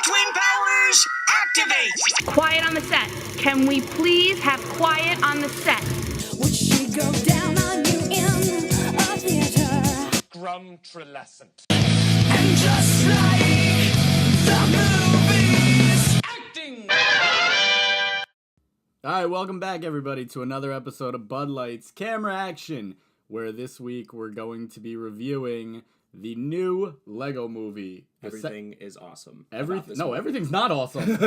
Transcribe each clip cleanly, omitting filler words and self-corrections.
Twin powers, activate! Quiet on the set. Can we please have quiet on the set? Would she go down on you in a theater? Scrumtrilescent. And just like the movies, Acting! Alright, welcome back everybody to another episode of Bud Light's Camera Action, where this week we're going to be reviewing the new Lego movie. Everything is awesome. Everything's not awesome.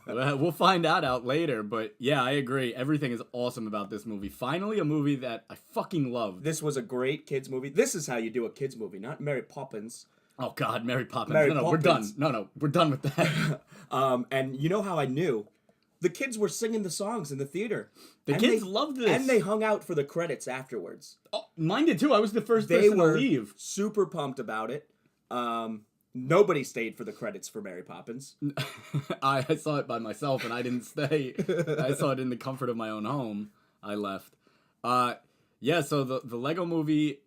We'll find out later, but yeah, I agree. Everything is awesome about this movie. Finally, a movie that I fucking loved. This was a great kids movie. This is how you do a kids movie, not Mary Poppins. Oh God, Mary Poppins. Mary We're done. No, we're done with that. And you know how I knew? The kids were singing the songs in the theater. The kids loved this. And they hung out for the credits afterwards. Oh, mine did too. I was the first They person to were leave. super pumped about it. Nobody stayed for the credits for Mary Poppins. I saw it by myself and I didn't stay. I saw it in the comfort of my own home. I left. Yeah, so the Lego movie,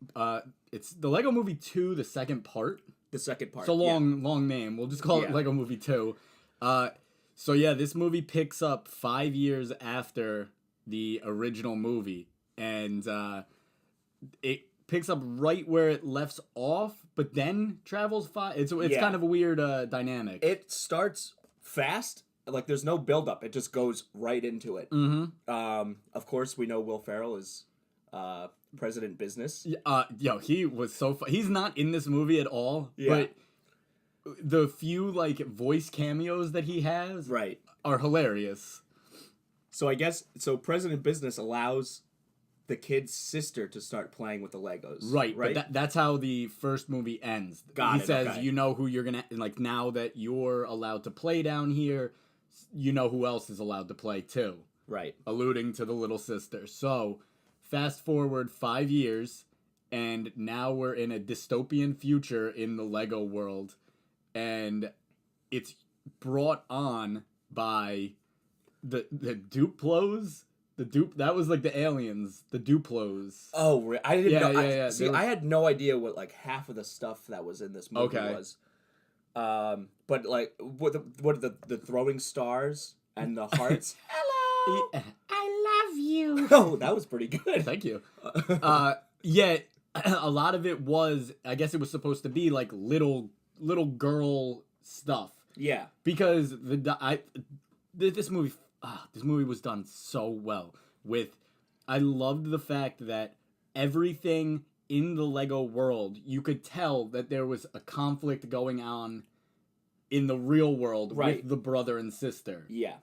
it's the Lego Movie 2, the second part. The second part. It's a long name. We'll just call it Lego Movie 2. So yeah, this movie picks up 5 years after the original movie. And it picks up right where it left off, but then travels It's kind of a weird dynamic. It starts fast. Like, there's no build-up. It just goes right into it. Mm-hmm. Of course, we know Will Ferrell is President Business. He was so he's not in this movie at all, but the few, like, voice cameos that he has are hilarious. So I guess, President Business allows the kid's sister to start playing with the Legos. Right? But that's how the first movie ends. He says, you know who you're gonna, like, now that you're allowed to play down here, you know who else is allowed to play too. Right. Alluding to the little sister. So, fast forward 5 years, and now we're in a dystopian future in the Lego world. And it's brought on by the Duplos. That was like the aliens, the Duplos. Oh, I didn't know. Yeah. See, I had no idea what, like, half of the stuff that was in this movie was. But, like, what the throwing stars and the hearts? Hello! I love you! Oh, that was pretty good. Thank you. Yeah, a lot of it was, I guess it was supposed to be, like, little girl stuff. Yeah. Because this movie was done so well. I loved the fact that everything in the Lego world, you could tell that there was a conflict going on in the real world with the brother and sister. Yeah.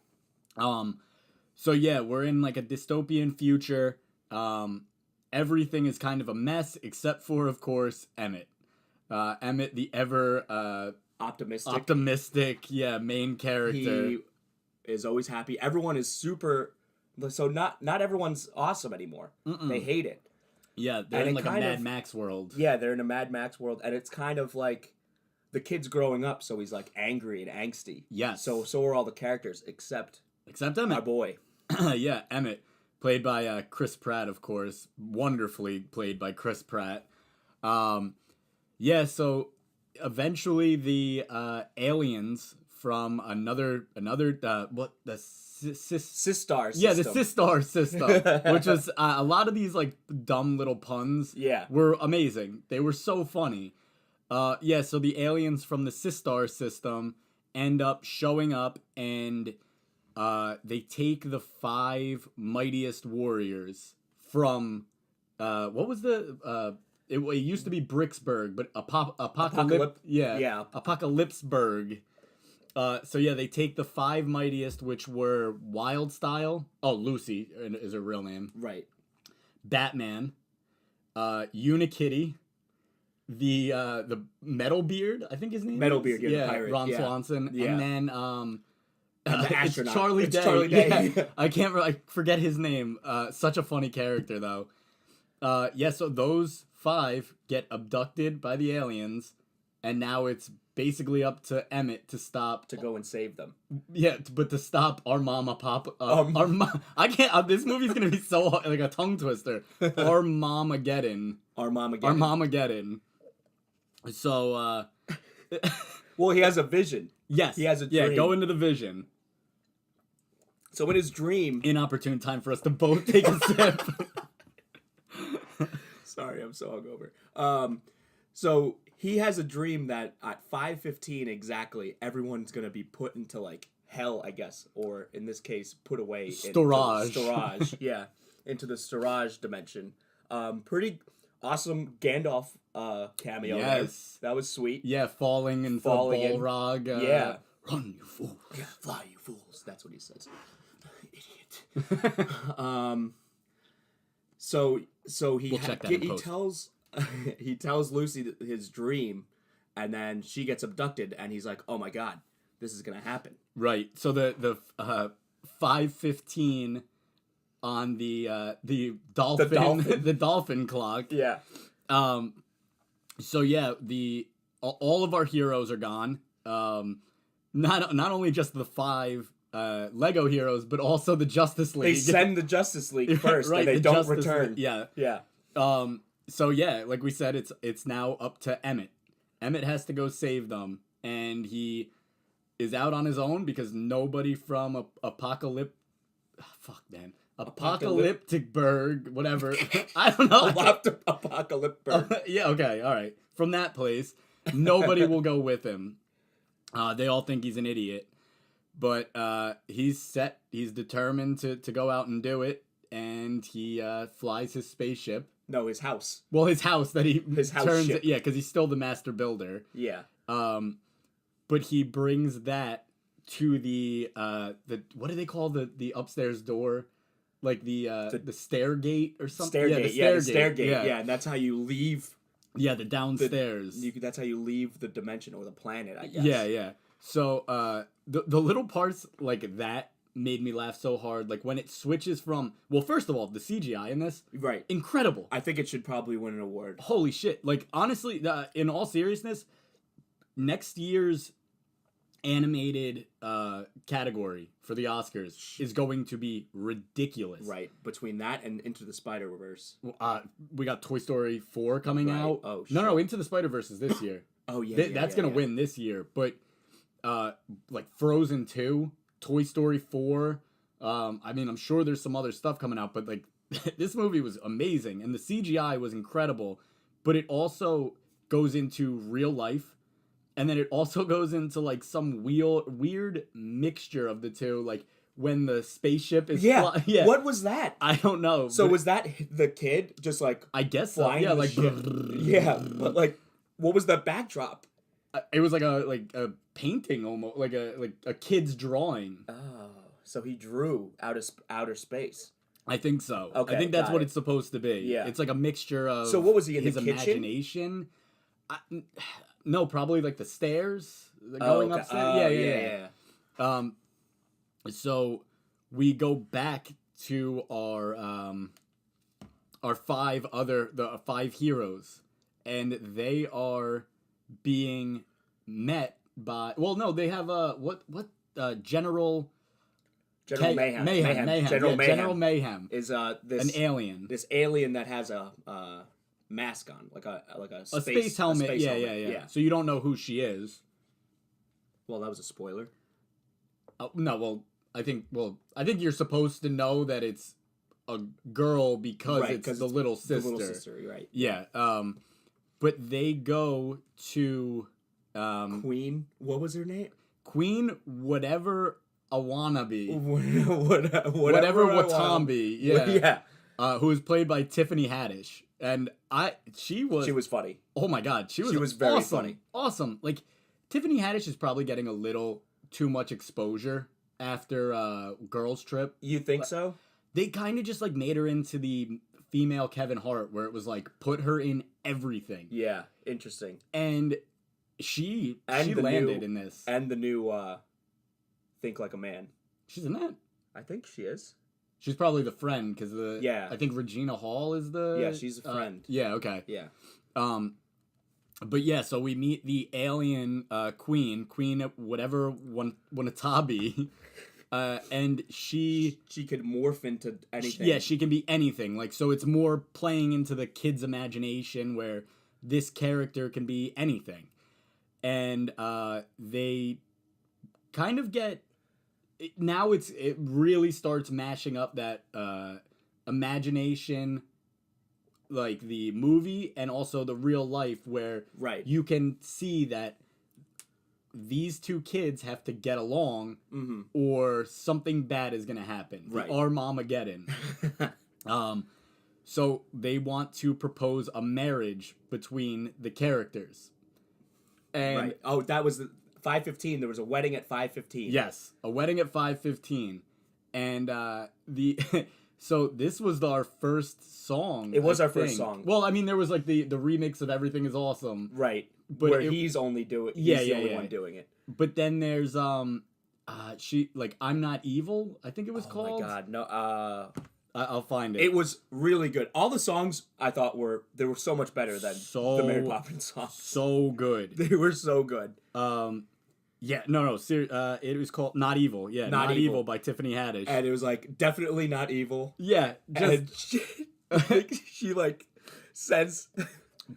So yeah, we're in, like, a dystopian future. Everything is kind of a mess except for, of course, Emmett. Emmett, the ever optimistic, main character. He is always happy. Everyone is super. So not everyone's awesome anymore. They hate it. Yeah, they're in, like, a Mad Max world. Yeah, they're in a Mad Max world, and it's kind of like the kid's growing up, so he's, like, angry and angsty. Yes. So are all the characters except Emmett. Our boy. Yeah, Emmett, played by Chris Pratt, of course, wonderfully played by Chris Pratt. Yeah, so eventually the aliens from another the Sistar system. Yeah, the Sistar system, which was a lot of these, like, dumb little puns. Yeah, were amazing. They were so funny. Yeah, so the aliens from the Sistar system end up showing up, and they take the 5 mightiest warriors from what was the it used to be Bricksburg, but Apocalypseburg. Yeah. Apocalypseburg. So yeah, they take the 5 mightiest, which were Wildstyle. Oh, Lucy is her real name. Right. Batman, Unikitty, the Metalbeard, I think his name. Metalbeard, yeah, pirate. Ron Swanson, and then and the astronaut. Charlie Day. Charlie Day. Yeah, I forget his name. Such a funny character though. Yeah, so those 5 get abducted by the aliens, and now it's basically up to Emmett to go and save them. Yeah, but to stop our mama pop. I can't. This movie's gonna be so like a tongue twister. Armageddon. Armageddon. So Well, he has a vision. Yes. He has a Yeah, dream. go into the vision. So in his dream... Inopportune time for us to both take a sip. Sorry, I'm so hungover. So he has a dream that at 5:15 exactly, everyone's gonna be put into like hell, I guess, or in this case, put away. Storage. Storage, yeah, into the storage dimension. Pretty awesome Gandalf cameo. Yes. There. That was sweet. Yeah, falling into Falling the in. Balrog. Yeah. Run, you fool. Yeah, fly, you fools. That's what he says. Idiot. So he We'll check that in he post. tells he tells Lucy his dream, and then she gets abducted, and he's like, "Oh my god, this is gonna happen." Right. So the 5:15 on the dolphin the dolphin clock. Yeah. So yeah, all of our heroes are gone. Not only just the 5 Lego heroes, but also the Justice League. They send the Justice League first, right, and they the don't Justice return. League, yeah. Yeah. So yeah, like we said, it's now up to Emmett. Emmett has to go save them, and he is out on his own because nobody from Apocalyptic Berg, whatever. I don't know. Apocalyptic. Yeah, okay, all right. From that place, nobody will go with him. They all think he's an idiot, but he's set. He's determined to go out and do it, and he flies his spaceship. No, his house. Well, his house that he turns. ship. Yeah, because he's still the master builder. Yeah. But he brings that to the what do they call the upstairs door? Like the stair gate or something? The stair gate. Yeah, and that's how you leave. Yeah, the downstairs. That's how you leave the dimension or the planet, I guess. Yeah. So the little parts like that made me laugh so hard. Like when it switches from, well, first of all, the CGI in this, Right. incredible. I think it should probably win an award. Holy shit. Like honestly, in all seriousness, next year's animated category for the Oscars is going to be ridiculous. Right. Between that and Into the Spider-Verse. We got Toy Story 4 coming Right. out. Oh, No, shit. Into the Spider-Verse is this year. Oh, yeah. That's going to win this year. But like Frozen 2, Toy Story 4, I mean, I'm sure there's some other stuff coming out, but like this movie was amazing and the CGI was incredible, but it also goes into real life. And then it also goes into like some weird mixture of the two, like when the spaceship is Yeah. What was that? I don't know. So but was that the kid just like I guess so. flying Yeah, the like ship? Yeah, but like what was the backdrop? it was like a painting almost, like a kid's drawing. Oh, so he drew outer space. I think so. Okay, I think that's got what it. it's supposed to be. Yeah. It's like a mixture of So what was he in his the kitchen? imagination. No, probably like the stairs going upstairs. Yeah. So we go back to our 5 heroes, and they are being met by. Well, no, they have General Mayhem. General Mayhem Is an alien. This alien that has a mask on, like a space helmet. space Yeah. helmet. So you don't know who she is. Well, that was a spoiler. No, well, I think you're supposed to know that it's a girl because it's the little sister. The little sister, right? Yeah. But they go to Queen. What was her name? Queen whatever Awanabe. Whatever Watambi. Yeah. Yeah. Who was played by Tiffany Haddish. And she was funny. Oh my god, she was very awesome. funny. Awesome. Like Tiffany Haddish is probably getting a little too much exposure after Girls Trip. You think so? They kind of just like made her into the female Kevin Hart, where it was like put her in everything. Yeah, interesting. And she landed in this. And the new Think Like a Man. She's in that. I think she is. She's probably the friend because I think Regina Hall is the. Yeah, she's a friend. Yeah. Okay. Yeah. But yeah, so we meet the alien Queen whatever Wanatabi, and she could morph into anything. Yeah, she can be anything. Like, so it's more playing into the kid's imagination where this character can be anything. and they kind of get now it really starts mashing up that imagination, like the movie and also the real life, where Right. you can see that these two kids have to get along or something bad is going to happen. Right. The Armageddon. So they want to propose a marriage between the characters. And Right. Oh, that was the 5:15. There was a wedding at 5:15. yes, a wedding at 5:15. And the so this was our first song. It was I our first think. song. Well, I mean, there was like the remix of Everything Is Awesome. Right. But where it- he's only doing. He's Yeah, the yeah, only yeah. one doing it. But then there's she like I'm Not Evil, I think it was called. Oh my god, no. I'll find it. It was really good. All the songs I thought were so much better than So- the Mary Poppins songs. so good. They were so good. Yeah, no, it was called Not Evil. Yeah, Not Not, Evil. Evil by Tiffany Haddish. And it was like definitely not evil. yeah, just And she like says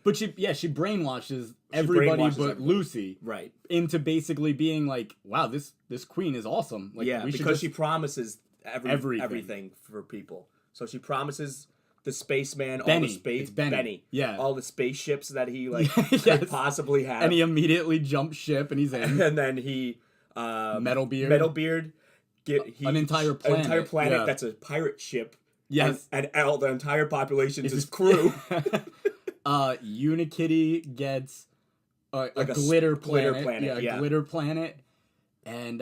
but she brainwashes everybody brainwashes but everybody. Lucy right. into basically being like, wow, this queen is awesome. Like Yeah, we should because just she promises Everything. everything for people. So she promises the spaceman, all Benny. the space It's Benny. Yeah. all the spaceships that he like Yes. could possibly have. and he immediately jumps ship and he's in. and then he Metalbeard. An entire planet. Yeah. that's a pirate ship. Yes. And all the entire population is his crew. Unikitty gets a Like a glitter glitter planet. planet, yeah. A glitter planet. And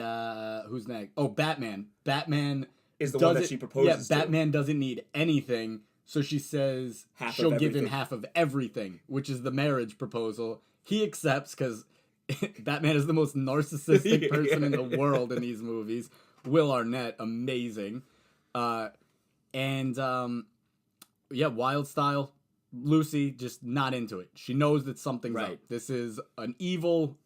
who's next? Oh, Batman. Batman Is the one that doesn't- she proposes to. Yeah, Batman doesn't need anything, so she says Half of she'll give him everything. half of everything, which is the marriage proposal. He accepts because Batman is the most narcissistic person in the world in these movies. Will Arnett, amazing. Wild Style, Lucy just not into it. She knows that something's Right. up. This is an evil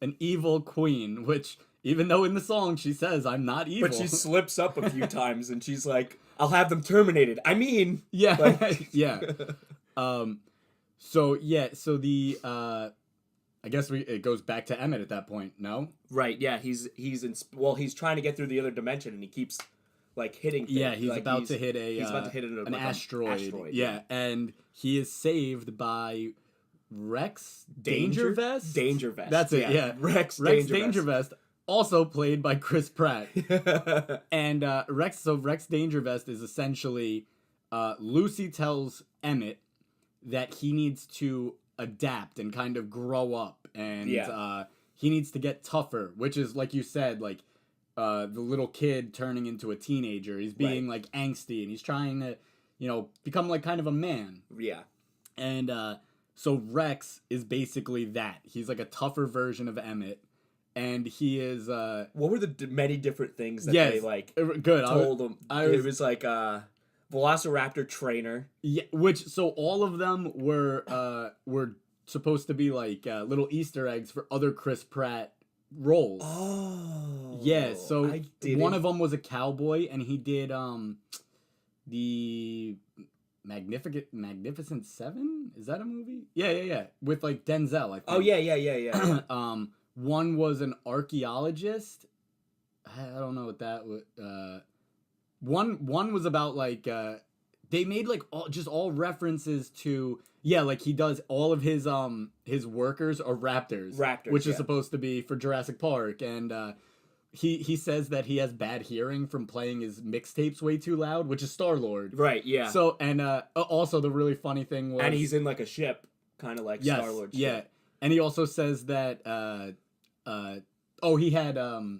queen, which even though in the song she says I'm not evil. But she slips up a few times and she's like, I'll have them terminated. I mean, yeah, like- yeah. So the I guess it goes back to Emmett at that point. No. right, yeah, he's trying to get through the other dimension and he keeps like hitting things. Yeah, he's like, about to hit he's about to hit an like, asteroid. Yeah, and he is saved by Rex Dangervest. Dangervest. That's it. Yeah, Rex Dangervest, also played by Chris Pratt. And Rex Dangervest is essentially Lucy tells Emmett that he needs to adapt and kind of grow up, and he needs to get tougher, which is like you said, like the little kid turning into a teenager. He's being like angsty and he's trying to, become like kind of a man. Yeah. And so Rex is basically that. He's like a tougher version of Emmett, and he is What were the many different things that yes, they like good. told him? I was- It was like Velociraptor trainer. Yeah, so all of them were supposed to be like little Easter eggs for other Chris Pratt roles. Oh. Yeah, so I didn't- one of them was a cowboy, and he did the Magnificent Seven. Is that a movie? Yeah, with like Denzel. I think. Oh yeah. One was an archaeologist. I don't know what that was. One was about like they made like all references to like he does all of his workers are raptors, which is yeah. supposed to be for Jurassic Park, and he says that he has bad hearing from playing his mixtapes way too loud, which is Star-Lord. Right, yeah. So and also the really funny thing was, and he's in like a ship, kind of like Star-Lord ship. Yeah, and he also says that he had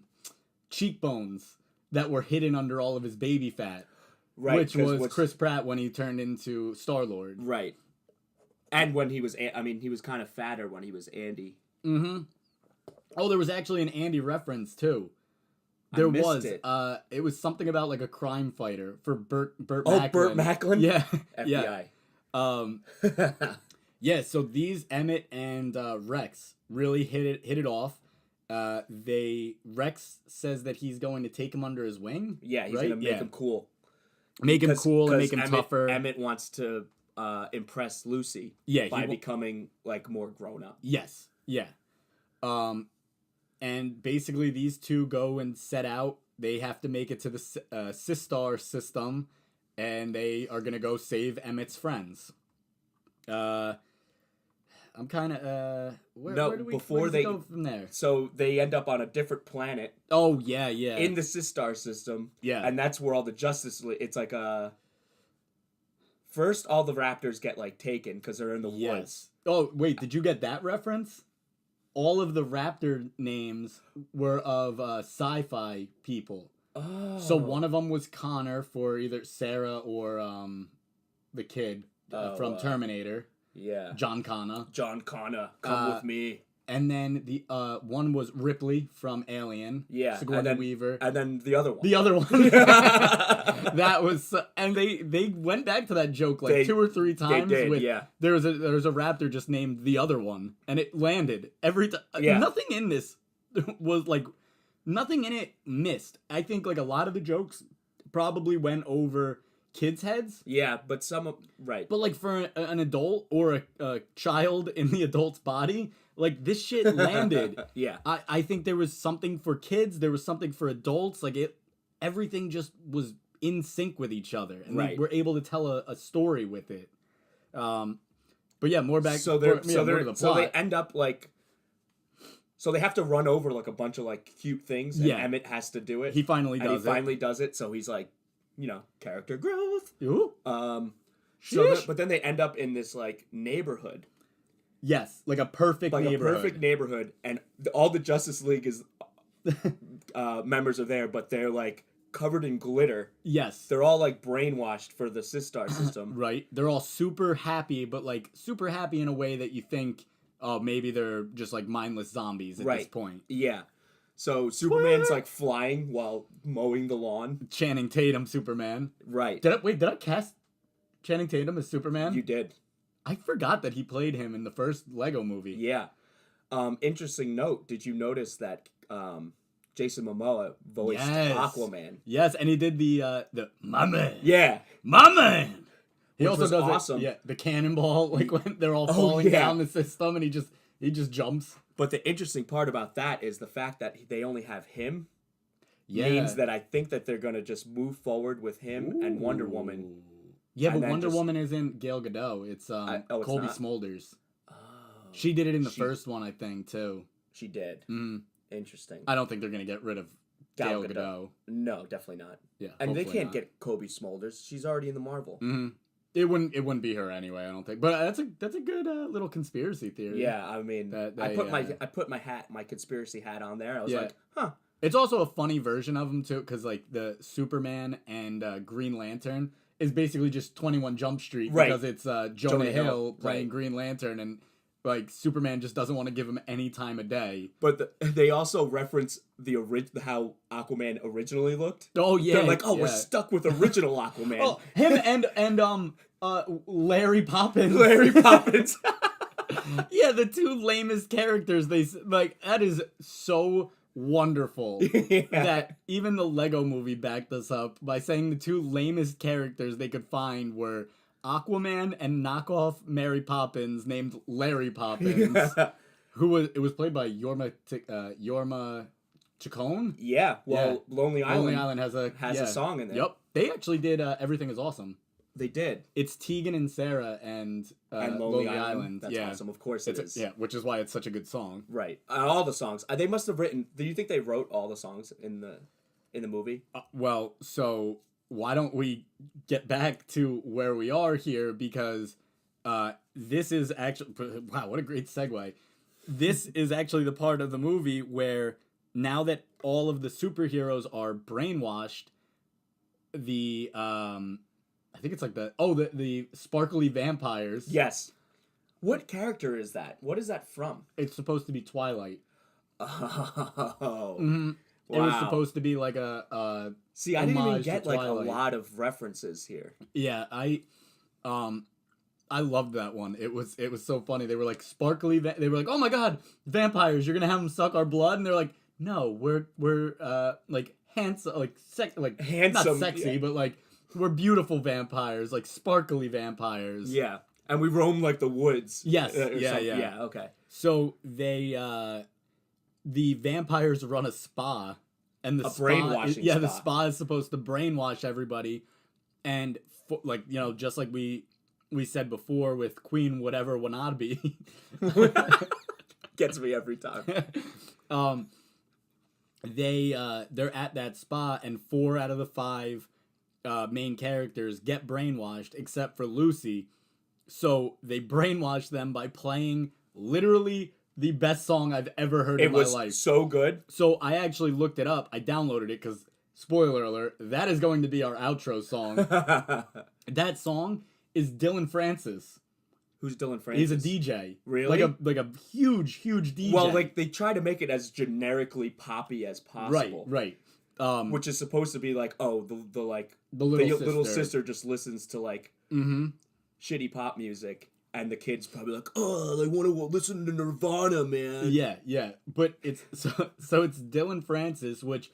cheekbones that were hidden under all of his baby fat, Right, which was Chris Pratt when he turned into Star-Lord. Right. And when he was, he was kind of fatter when he was Andy. Mm-hmm. Oh, there was actually an Andy reference too. I missed it. It was something about like a crime fighter for Burt Oh, Macklin. Burt Macklin? Yeah. FBI. Yeah. Yeah, so these Emmett and Rex really hit it off. Rex says that he's going to take him under his wing. Yeah, he's right? gonna make him cool. Make him cool and make him Emmett, tougher. Emmett wants to impress Lucy. Yeah, by becoming like more grown up. Yes. Yeah. And basically these two go and set out. They have to make it to the Sistar system, and they are gonna go save Emmett's friends. I'm kind of where do we go from there? So they end up on a different planet. Oh yeah. In the Sistar system. Yeah. And that's where all the Justice League. It's like first all the Raptors get like taken because they're in the woods. Oh wait, did you get that reference? All of the Raptor names were of sci-fi people. Oh. So one of them was Connor for either Sarah or the kid from Terminator. Yeah. John Connor. John Connor, come with me. And then the one was Ripley from Alien. Yeah. Sigourney Weaver. And then the other one. The other one. That was, and they went back to that joke like 2 or 3 times. They did, yeah. There was a Raptor just named the other one, and it landed every time. Yeah. Nothing in this was like, nothing in it missed. I think like a lot of the jokes probably went over kids' heads. Yeah, but right. But like for an adult or a child in the adult's body, like this shit landed. Yeah. I think there was something for kids, there was something for adults, like everything just was in sync with each other, and they were able to tell a story with it. But yeah, more back. So they end up like. So they have to run over like a bunch of like cute things, and Emmett has to do it. He finally does it. So he's like, character growth. Ooh. But then they end up in this like neighborhood. Yes, like a perfect neighborhood. A perfect neighborhood, and all the Justice League is members are there, but they're like covered in glitter. Yes. They're all like brainwashed for the Sistar system. Right. They're all super happy, but like super happy in a way that you think, oh, maybe they're just like mindless zombies at this point. Yeah. So Superman's like flying while mowing the lawn. Channing Tatum, Superman. Right. Did I cast Channing Tatum as Superman? You did. I forgot that he played him in the first Lego movie. Yeah. Interesting note. Did you notice that Jason Momoa voiced Aquaman? Yes, and he did the my man. Yeah. My man. He Which also was does awesome. the cannonball, like when they're all falling down the system, and he just jumps. But the interesting part about that is the fact that they only have him. Means that I think that they're gonna just move forward with him and Wonder Woman. Yeah, but Wonder Woman isn't Gal Gadot. It's Colby Smulders. Oh, she did it in the first one, I think, too. She did. Interesting. I don't think they're gonna get rid of Gal Gadot. No, definitely not. Yeah, and they can't get Colby Smulders. She's already in the Marvel. Mm-hmm. It wouldn't be her anyway, I don't think. But that's a good little conspiracy theory. Yeah, I mean, I put my conspiracy hat on there. I was like, huh. It's also a funny version of them too, because like the Superman and Green Lantern is basically just 21 Jump Street because it's Jonah Hill playing Green Lantern, and like Superman just doesn't want to give him any time of day. But they also reference how Aquaman originally looked. Oh yeah, they're like, we're stuck with original Aquaman. Oh, him and Larry Poppins. Larry Poppins. Yeah, the two lamest characters. That is so wonderful that even the Lego movie backed us up by saying the two lamest characters they could find were Aquaman and knockoff Mary Poppins named Larry Poppins, who was played by Yorma Chacon. Yeah, well, Lonely Island has a song in there. Yep, they actually did Everything Is Awesome. They did. It's Tegan and Sarah and Lonely Island. That's awesome. Of course it is. Which is why it's such a good song. Right. All the songs. They must have written. Do you think they wrote all the songs in the movie? Well, so why don't we get back to where we are here, because this is actually, wow, what a great segue. This is actually the part of the movie where now that all of the superheroes are brainwashed, the I think it's like the sparkly vampires. Yes. What character is that? What is that from? It's supposed to be Twilight. Oh. Mm-hmm. Wow. It was supposed to be like a See, I didn't even get like a lot of references here. Yeah, I loved that one. It was so funny. They were like sparkly. They were like, "Oh my god, vampires! You're gonna have them suck our blood?" And they're like, "No, we're like handsome, handsome, not sexy, but like we're beautiful vampires, like sparkly vampires." Yeah, and we roam like the woods. Yes, yeah. Okay. So they the vampires run a spa, and the brainwashing the spa. spa is supposed to brainwash everybody, and like just like we said before with Queen whatever Wannabe. Gets me every time. They're at that spa, and 4 out of the 5 main characters get brainwashed except for Lucy. So they brainwash them by playing literally the best song I've ever heard in my life. It was so good. So I actually looked it up. I downloaded it because, spoiler alert, that is going to be our outro song. That song is Dylan Francis. Who's Dylan Francis? He's a DJ. Really? Like a huge DJ. Well, like they try to make it as generically poppy as possible. Right. Which is supposed to be like, oh, the little sister just listens to like shitty pop music, and the kids probably like, oh, they want to listen to Nirvana, man. Yeah. But it's so it's Dylan Francis, which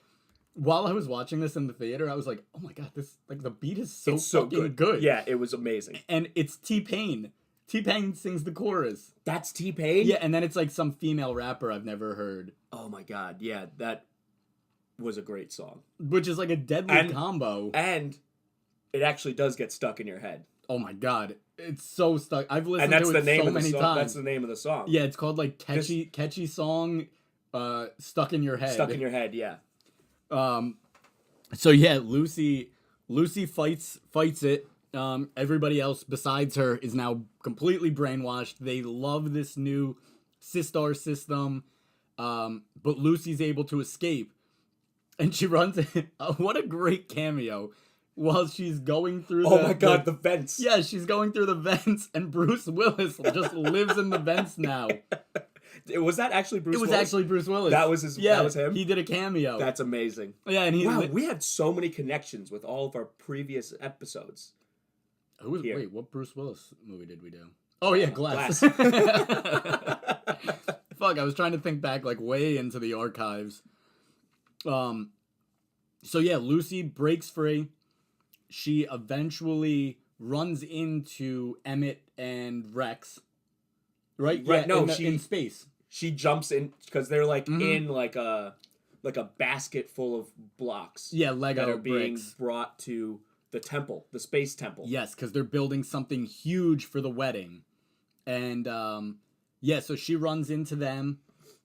while I was watching this in the theater, I was like, oh my god, this like the beat is so fucking good. Yeah, it was amazing. And it's T-Pain. T-Pain sings the chorus. That's T-Pain? Yeah, and then it's like some female rapper I've never heard. Oh my god, yeah, that was a great song. Which is like a deadly combo. And it actually does get stuck in your head. Oh my god, it's so stuck. I've listened to it so many times. That's the name of the song. Yeah, it's called like catchy song, stuck in your head. Stuck in your head, yeah. So yeah, Lucy fights it. Everybody else besides her is now completely brainwashed. They love this new Sistar system, but Lucy's able to escape, and she runs. What a great cameo! While she's going through the vents. Yeah, she's going through the vents, and Bruce Willis just lives in the vents now. Was that actually Bruce Willis? It was actually Bruce Willis. That was his. Yeah, that was him. He did a cameo. That's amazing. Yeah, and we had so many connections with all of our previous episodes. Wait, what Bruce Willis movie did we do? Oh yeah, Glass. Fuck, I was trying to think back like way into the archives. So yeah, Lucy breaks free. She eventually runs into Emmett and Rex. Right? Right. Yeah, no, in space. She jumps in because they're like in like a basket full of blocks. Yeah, Lego that are being bricks. Brought to the temple, the space temple. Yes, because they're building something huge for the wedding. And so she runs into them.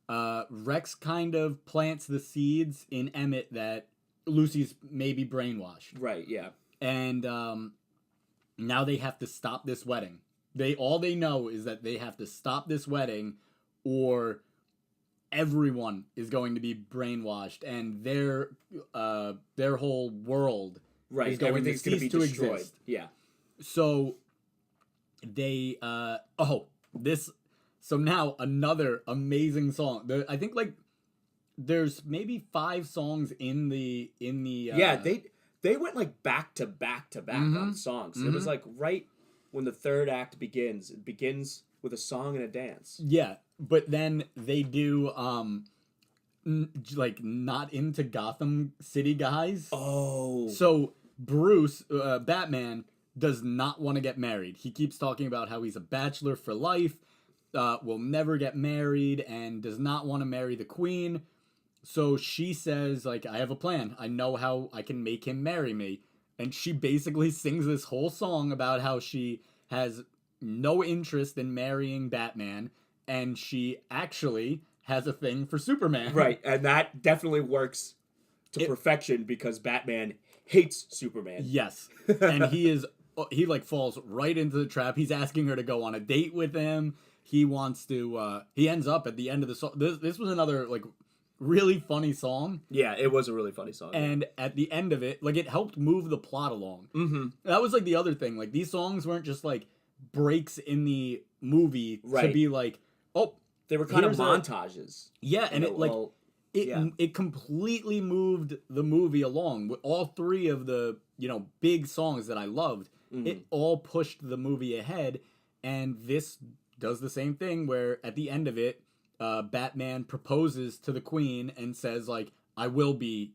Rex kind of plants the seeds in Emmett that Lucy's maybe brainwashed. Right, yeah. And now they have to stop this wedding. All they know is that they have to stop this wedding, or everyone is going to be brainwashed, and their whole world is going to cease to exist. Yeah. So they so now another amazing song. I think like there's maybe 5 songs in the yeah, they went like back to back on songs. It was like right when the third act begins. It begins with a song and a dance. Yeah, but then they do like Not Into Gotham City Guys. Oh. So Bruce, Batman, does not want to get married. He keeps talking about how he's a bachelor for life, will never get married, and does not want to marry the queen. So she says, like, I have a plan. I know how I can make him marry me. And she basically sings this whole song about how she has no interest in marrying Batman, and she actually has a thing for Superman. Right, and that definitely works to perfection because Batman hates Superman. Yes, and he like falls right into the trap. He's asking her to go on a date with him. He wants to, he ends up at the end of the song. This was another, like, really funny song. Yeah, it was a really funny song. And at the end of it, like, it helped move the plot along. Mm-hmm. That was, like, the other thing. Like, these songs weren't just, like, breaks in the movie to be like, oh, they were kind of montages. Yeah, and it completely moved the movie along. With all 3 of the, big songs that I loved, it all pushed the movie ahead. And this does the same thing where at the end of it, Batman proposes to the queen and says, like, I will do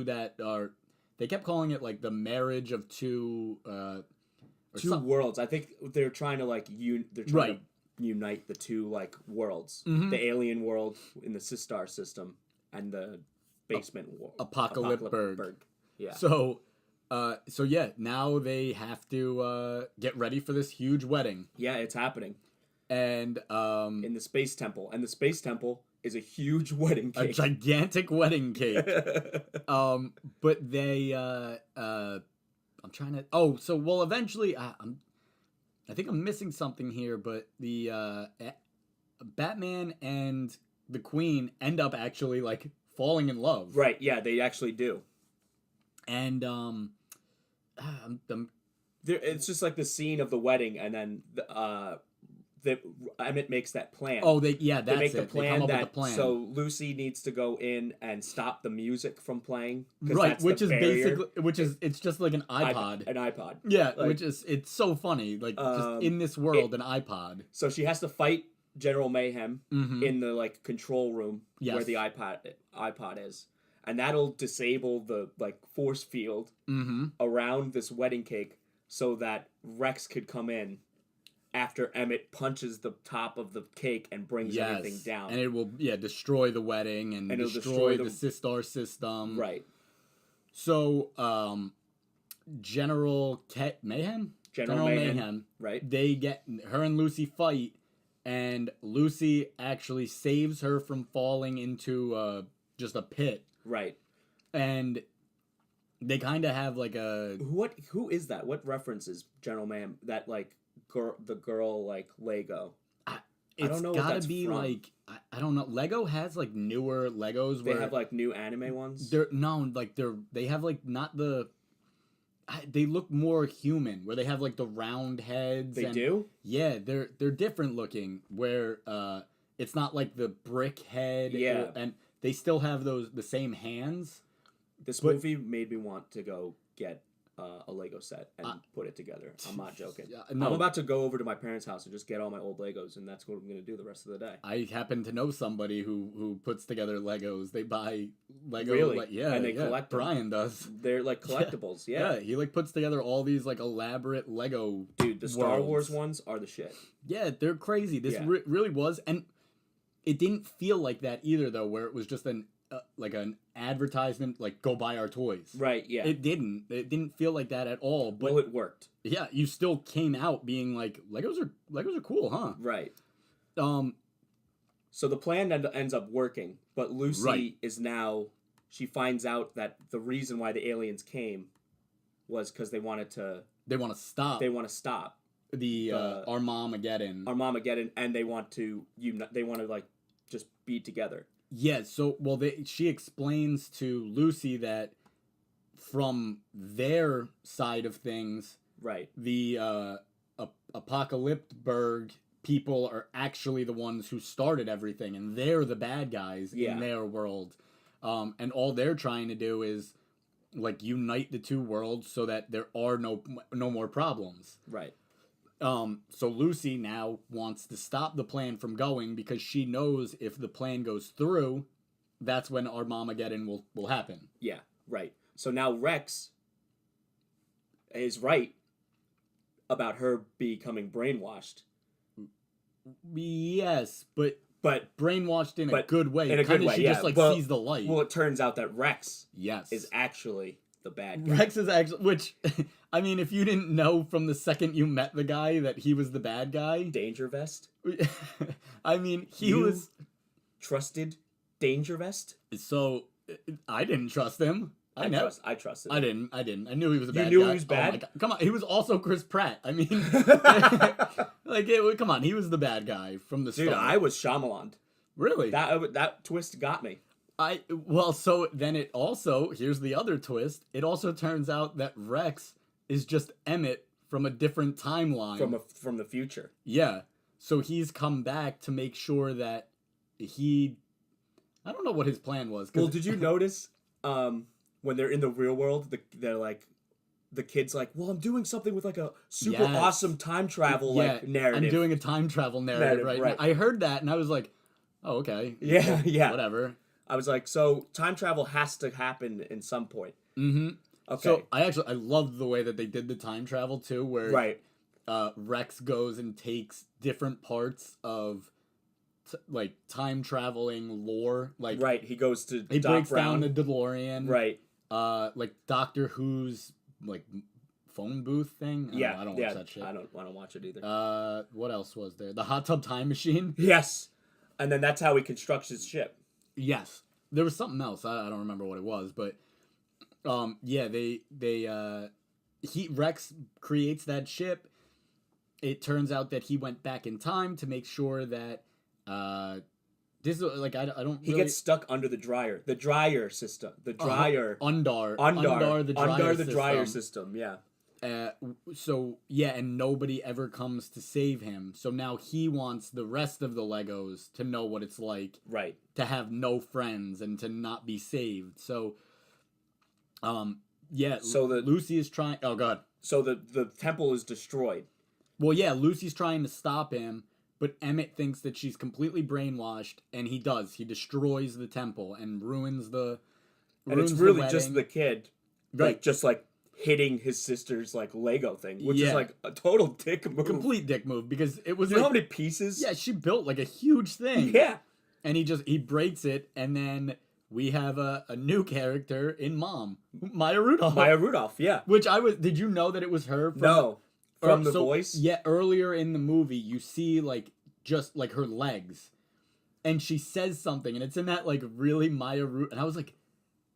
that. Or they kept calling it, like, the marriage of two worlds. I think they're trying to, like, they're trying to unite the two like worlds, Mm-hmm. the alien world in the Sistar system and the basement world, Apocalypse. Yeah. So yeah, now they have to get ready for this huge wedding. Yeah, it's happening. And in the space temple, and the space temple is a huge wedding a cake. gigantic wedding cake. But they I'm trying to eventually I think I'm missing something here, but the Batman and the Queen end up actually like falling in love. Right, yeah, they actually do. And it's just like the scene of the wedding, and then Emmett makes that plan. Oh, they make the plan they come up with the plan. So Lucy needs to go in and stop the music from playing. Right, it's just like an iPod. An iPod. Yeah, it's so funny. Like just in this world, an iPod. So she has to fight General Mayhem in the like control room where the iPod is. And that'll disable the like force field around this wedding cake so that Rex could come in after Emmett punches the top of the cake and brings everything down. And it will destroy the wedding and destroy the Sistar system. Right. So General Mayhem? General Mayhem. Right. They get her and Lucy fight, and Lucy actually saves her from falling into just a pit. Right. And they kind of have like a... Who is that? What references General Mayhem? That like the girl like Lego. I don't know what that's from. Like I don't know. Lego has like newer Legos. They have like new anime ones. They have like not the. They look more human, where they have like the round heads. They do. Yeah, they're different looking. Where it's not like the brick head. Yeah, and they still have the same hands. This movie made me want to go get a Lego set and put it together. I'm not joking. No. I'm about to go over to my parents' house and just get all my old Legos, and that's what I'm going to do the rest of the day. I happen to know somebody who puts together Legos. They buy Lego. Really? And they collect them. Brian does. They're like collectibles, yeah. Yeah, he like puts together all these like elaborate Lego Dude, the Star Wars ones are the shit. Yeah, they're crazy. This really was, and it didn't feel like that either, though, where it was just an advertisement, like, go buy our toys. Right, yeah. It didn't feel like that at all. But well, it worked. Yeah, you still came out being like, Legos are cool, huh? Right. So the plan ends up working, but Lucy is now, she finds out that the reason why the aliens came was because they want to stop the Armageddon, and they want to like just be together. Yeah, so she explains to Lucy that from their side of things, right, the Apocalypseburg people are actually the ones who started everything, and they're the bad guys in their world. And all they're trying to do is like unite the two worlds so that there are no more problems. Right. So Lucy now wants to stop the plan from going because she knows if the plan goes through, that's when Armageddon will happen. Yeah, right. So now Rex is right about her becoming brainwashed. Yes, but brainwashed in a good way. In a good way, she just sees the light. Well, it turns out that Rex is actually the bad guy. Rex is actually, which, I mean, if you didn't know from the second you met the guy that he was the bad guy. Danger Vest? I mean, you was... trusted Danger Vest? So, I didn't trust him. I trusted him. I didn't. I knew he was a bad guy. You knew he was bad? Oh my God. Come on, he was also Chris Pratt. I mean, come on, he was the bad guy from the start. Dude, I was Shyamalan. Really? That twist got me. So then it also, here's the other twist, it also turns out that Rex is just Emmett from a different timeline. From the future. Yeah. So he's come back to make sure that I don't know what his plan was. Well, did you notice when they're in the real world, they're like, the kid's like, well, I'm doing something with like a super awesome time travel narrative. I'm doing a time travel narrative right now. I heard that and I was like, oh, okay. Yeah. Whatever. I was like, so time travel has to happen in some point. Mm-hmm. Okay. So I loved the way that they did the time travel too, where Rex goes and takes different parts of like time traveling lore. Like right, he goes to he Doc breaks Brown. down the DeLorean. Right. Like Doctor Who's like phone booth thing. I don't watch that shit. I don't watch it either. What else was there? The hot tub time machine. Yes, and then that's how he constructs his ship. Yes, there was something else. I don't remember what it was, but yeah, Rex creates that ship. It turns out that he went back in time to make sure that this is like I don't. He gets stuck under the dryer system. The dryer under the dryer system. Yeah. So yeah, and nobody ever comes to save him. So now he wants the rest of the Legos to know what it's like, right? To have no friends and to not be saved. So, yeah. So Lucy is trying. Oh god. So the temple is destroyed. Well, yeah, Lucy's trying to stop him, but Emmett thinks that she's completely brainwashed, and he does. He destroys the temple and ruins the. And it's really just the kid, right? Like hitting his sister's like Lego thing, which is like a total dick move. Complete dick move because it was. You know how many pieces? Yeah, she built like a huge thing. Yeah, and he breaks it, and then we have a new character in Mom, Maya Rudolph. Maya Rudolph, yeah. Which Did you know that it was her? From the voice? Yeah, earlier in the movie, you see, like, just, like, her legs. And she says something, and it's in that, like, really Maya Rudolph. And I was like,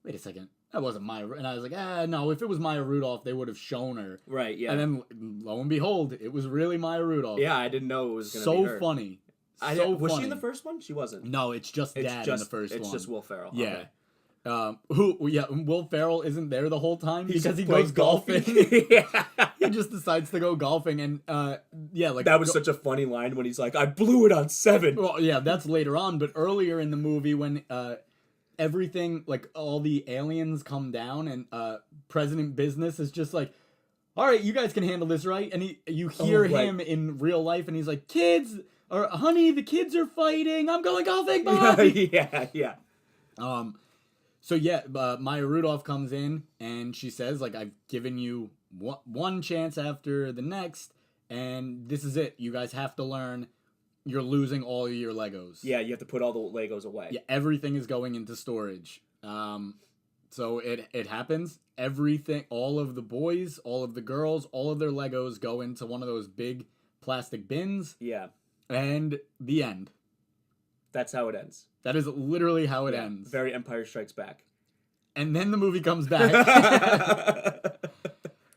wait a second. That wasn't Maya Rudolph. And I was like, no, if it was Maya Rudolph, they would have shown her. Right, yeah. And then, lo and behold, it was really Maya Rudolph. Yeah, I didn't know it was going to be her. So funny. Was she in the first one? She wasn't. No, it's just Dad in the first one. It's just Will Ferrell. Yeah. Okay. Will Ferrell isn't there the whole time because he goes golfing. Yeah. He just decides to go golfing, and like that was such a funny line when he's like, "I blew it on 7." Well, yeah, that's later on, but earlier in the movie when everything, like all the aliens come down, and President Business is just like, "All right, you guys can handle this, right?" And you hear him in real life, and he's like, "Kids, or honey, the kids are fighting. I'm going golfing, bye." Yeah. So yeah, Maya Rudolph comes in and she says, like, I've given you one chance after the next, and this is it. You guys have to learn. You're losing all of your Legos. Yeah, you have to put all the Legos away. Yeah, everything is going into storage. So it happens. Everything, all of the boys, all of the girls, all of their Legos go into one of those big plastic bins. Yeah. And the end. That's how it ends. That is literally how it ends. Very Empire Strikes Back. And then the movie comes back.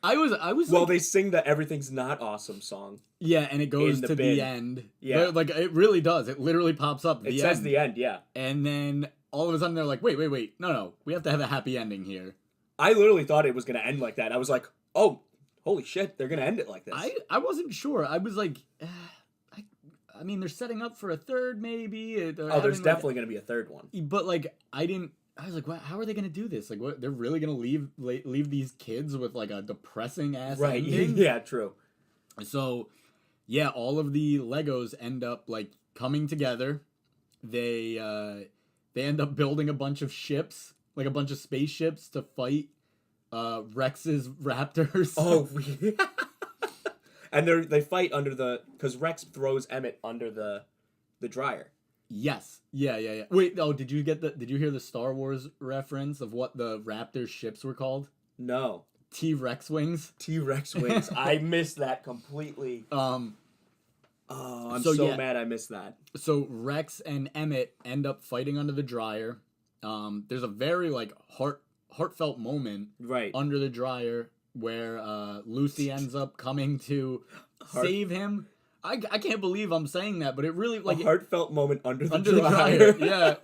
I was well, they sing the "Everything's Not Awesome" song. Yeah, and it goes to the end. Yeah, like it really does. It literally pops up. It says the end. Yeah, and then all of a sudden they're like, wait, no, we have to have a happy ending here. I literally thought it was gonna end like that. I was like, oh, holy shit, they're gonna end it like this. I wasn't sure. I was like, I mean, they're setting up for a third, maybe. There's definitely going to be a third one. But, like, I was like, wow, how are they going to do this? Like, what? They're really going to leave these kids with, like, a depressing-ass ending? Yeah, true. So, yeah, all of the Legos end up, like, coming together. They end up building a bunch of ships, like a bunch of spaceships to fight Rex's raptors. Oh, and they fight because Rex throws Emmett under the dryer. Yes. Yeah. Wait, did you hear the Star Wars reference of what the Raptor ships were called? No. T-Rex wings. T-Rex wings. I missed that completely. I'm so mad I missed that. So Rex and Emmett end up fighting under the dryer. There's a very like heartfelt moment under the dryer where Lucy ends up coming to save him. I can't believe I'm saying that, but it really like a heartfelt moment under the dryer. Yeah.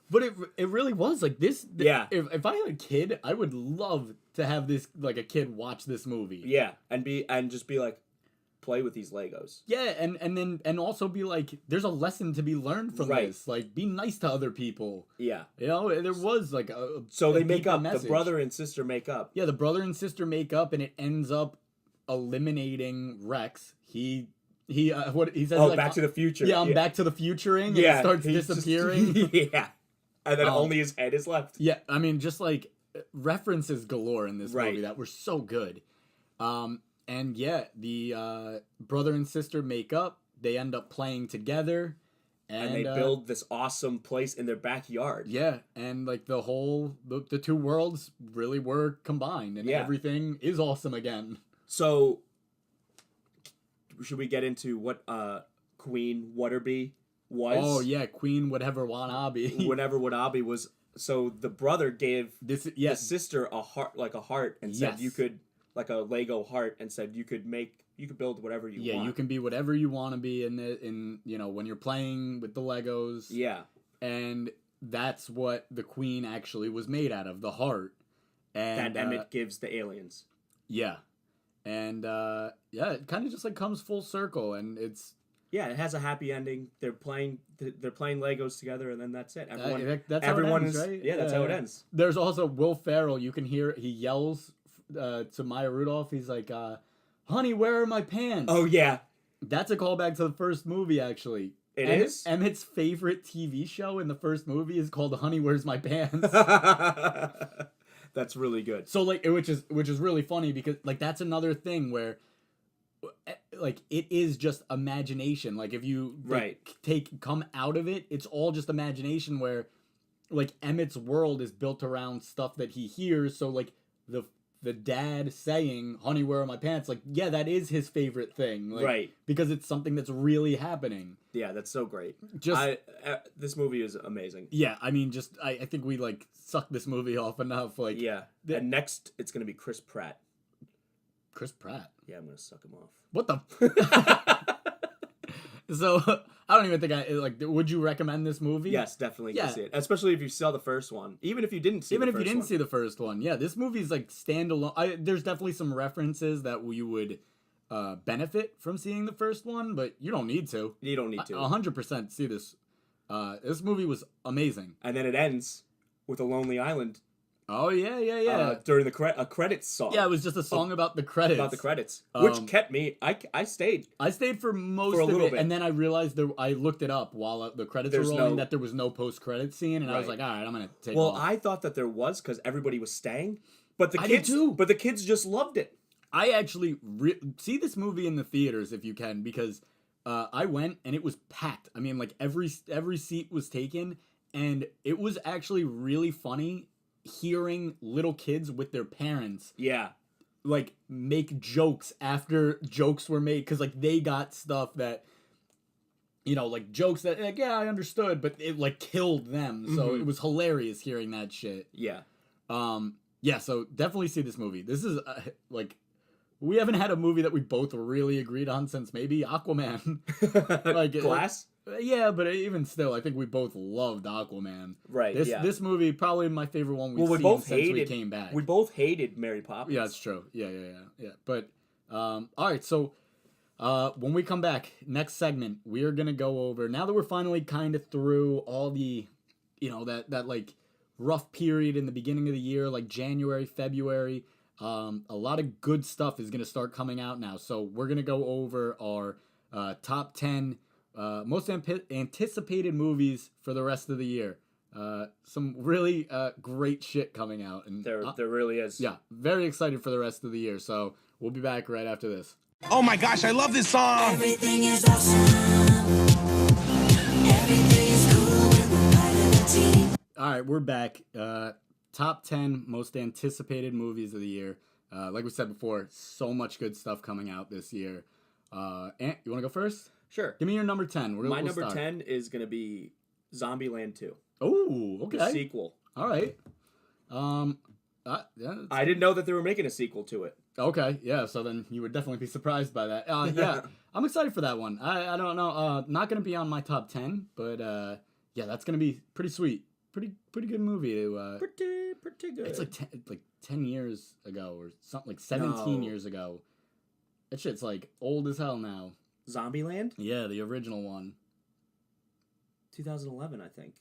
But it really was like this. Yeah. If I had a kid, I would love to have this like a kid watch this movie. Yeah, and just be like, play with these Legos. Yeah, and also be like, there's a lesson to be learned from this. Like, be nice to other people. Yeah. You know, there was like so they make up. Message. The brother and sister make up. Yeah, the brother and sister make up, and it ends up eliminating Rex. He what he says. Oh, like, Back to the Future. Yeah, I'm Back to the Futuring. And it starts disappearing. Yeah. And then only his head is left. Yeah, I mean, just like references galore in this movie that were so good. And yeah, the brother and sister make up. They end up playing together. And they build this awesome place in their backyard. Yeah, and like the two worlds really were combined, and everything is awesome again. So, should we get into what Queen Waterby was? Oh yeah, Queen whatever Wanabe. Whatever Wanabe was. So the brother gave the sister a heart, and said you could, like a Lego heart, and said you could build whatever you want. Yeah, you can be whatever you want to be in when you're playing with the Legos. Yeah. And that's what the Queen actually was made out of, the heart. And that Emmett gives the aliens. Yeah. And it kind of just like comes full circle, and it's it has a happy ending. They're playing Legos together, and then that's it. That's how it ends, right? Yeah, that's how it ends. There's also Will Ferrell. You can hear he yells to Maya Rudolph. He's like, "Honey, where are my pants?" Oh yeah, that's a callback to the first movie. Actually, it is. Emmett's favorite TV show in the first movie is called "Honey, Where's My Pants." That's really good. So like, which is really funny because like that's another thing where, like, it is just imagination. Like if you come out of it, it's all just imagination. Where, like, Emmett's world is built around stuff that he hears. So like the dad saying, "Honey, where are my pants?" Like, yeah, that is his favorite thing. Like, right. Because it's something that's really happening. Yeah, that's so great. This movie is amazing. Yeah, I mean, I think we, like, sucked this movie off enough. Like, yeah. And next, it's going to be Chris Pratt. Chris Pratt? Yeah, I'm going to suck him off. What the? So, I don't even think would you recommend this movie? Yes, definitely go see it. Especially if you saw the first one. Even if you didn't see the first one. Even if you didn't see the first one. Yeah, this movie's like standalone. There's definitely some references that you would benefit from seeing the first one, but you don't need to. You don't need to. 100% see this. This movie was amazing. And then it ends with a Lonely Island. Oh, yeah. During a credits song. Yeah, it was just a song about the credits. About the credits. Which kept me... I stayed. I stayed for most of it, and then I realized I looked it up while the credits were rolling that there was no post-credit scene, and I was like, all right, I'm going to take off. Well, I thought that there was because everybody was staying, but the kids... I did too. But the kids just loved it. I actually... see this movie in the theaters if you can, because I went, and it was packed. I mean, like, every seat was taken, and it was actually really funny hearing little kids with their parents like make jokes after jokes were made, because like they got stuff that like jokes that like I understood, but it like killed them. So it was hilarious hearing that shit. So definitely see this movie. This is like we haven't had a movie that we both really agreed on since maybe Aquaman. Like Glass. Yeah, but even still, I think we both loved Aquaman. Right. This movie probably my favorite one we've seen since we came back. We both hated Mary Poppins. Yeah, that's true. Yeah. But all right, so when we come back next segment, we are gonna go over, now that we're finally kind of through all the, that like rough period in the beginning of the year, like January, February. A lot of good stuff is gonna start coming out now. So we're gonna go over our top 10. Most anticipated movies for the rest of the year. Some really great shit coming out. And there really is. Yeah, very excited for the rest of the year. So we'll be back right after this. Oh my gosh, I love this song! Everything is awesome. Everything is cool with the part of the team. All right, we're back. Top 10 most anticipated movies of the year. Like we said before, so much good stuff coming out this year. Ant, you want to go first? Sure. Give me your number 10. My number 10 is going to be Zombieland 2. Oh, okay. The sequel. All right. I didn't know that they were making a sequel to it. Okay, yeah, so then you would definitely be surprised by that. Yeah, I'm excited for that one. I don't know. Not going to be on my top 10, but yeah, that's going to be pretty sweet. Pretty good movie. Pretty good. It's like 10 years ago or something, like 17 years ago. That shit's like old as hell now. Zombieland? Yeah, the original one. 2011, I think.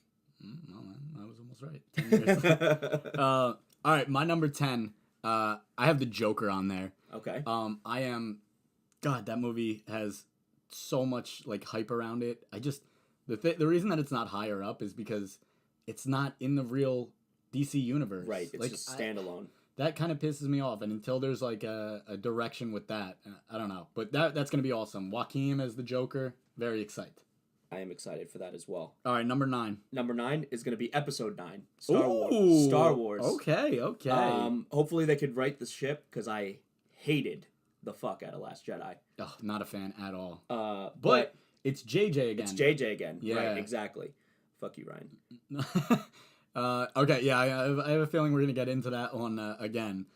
Well, I was almost right. 10 years. All right, my number 10. I have the Joker on there. Okay. I am. God, that movie has so much like hype around it. The reason that it's not higher up is because it's not in the real DC universe. Right. It's just standalone. that kind of pisses me off. And until there's like a direction with that, I don't know. But that's going to be awesome. Joaquin as the Joker, very excited. I am excited for that as well. All right, number 9. Number 9 is going to be Episode 9, Ooh, Star Wars. Okay. Hopefully they could right the ship, because I hated the fuck out of Last Jedi. Oh, not a fan at all. But it's JJ again. It's JJ again. Yeah. Right, exactly. Fuck you, Ryan. Okay, yeah, I have a feeling we're going to get into that one again.